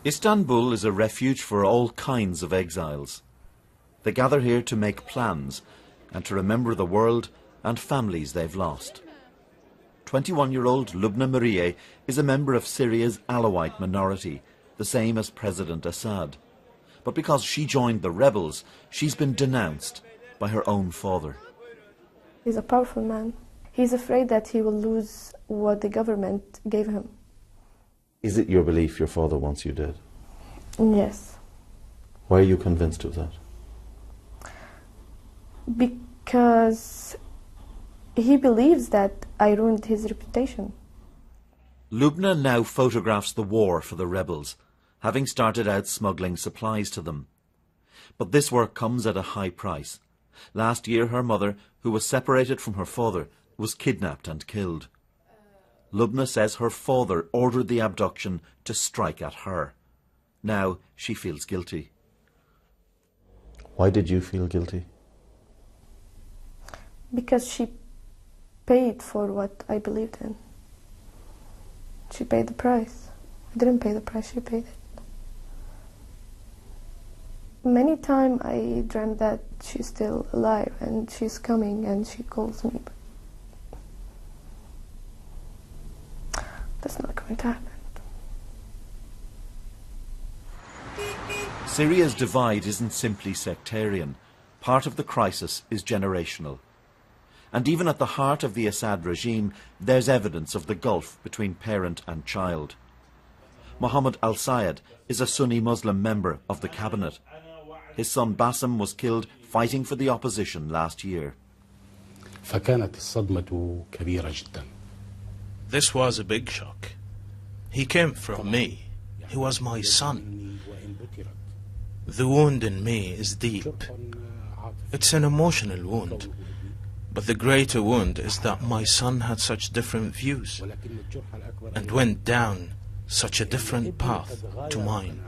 Istanbul is a refuge for all kinds of exiles. They gather here to make plans and to remember the world and families they've lost. 21-year-old Lubna Mariye is a member of Syria's Alawite minority, the same as President Assad. But because she joined the rebels, she's been denounced by her own father. He's a powerful man. He's afraid that he will lose what the government gave him. Is it your belief your father wants you dead? Yes. Why are you convinced of that? Because he believes that I ruined his reputation. Lubna now photographs the war for the rebels, having started out smuggling supplies to them. But this work comes at a high price. Last year her mother, who was separated from her father, was kidnapped and killed. Lubna says her father ordered the abduction to strike at her. Now she feels guilty. Why did you feel guilty? Because she paid for what I believed in. She paid the price. I didn't pay the price, she paid it. Many times I dreamt that she's still alive and she's coming and she calls me. But that's not going to happen. Syria's divide isn't simply sectarian. Part of the crisis is generational. And even at the heart of the Assad regime, there's evidence of the gulf between parent and child. Mohammed al-Sayed is a Sunni Muslim member of the cabinet. His son Bassem was killed fighting for the opposition last year. This was a big shock. He came from me. He was my son. The wound in me is deep. It's an emotional wound. But the greater wound is that my son had such different views and went down such a different path to mine.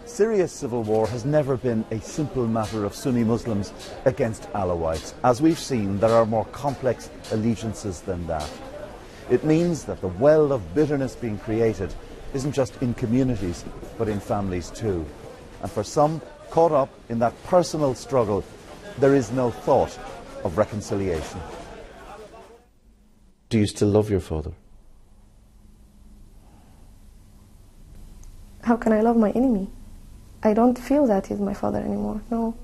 Syria's civil war has never been a simple matter of Sunni Muslims against Alawites. As we've seen, there are more complex allegiances than that. It means that the well of bitterness being created isn't just in communities, but in families too. And for some, caught up in that personal struggle, there is no thought of reconciliation. Do you still love your father? How can I love my enemy? I don't feel that he's my father anymore, no.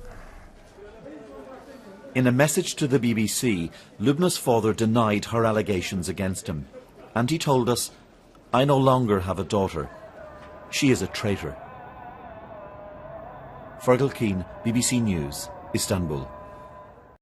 In a message to the BBC, Lubna's father denied her allegations against him. And he told us, "I no longer have a daughter. She is a traitor." Fergal Keane, BBC News, Istanbul.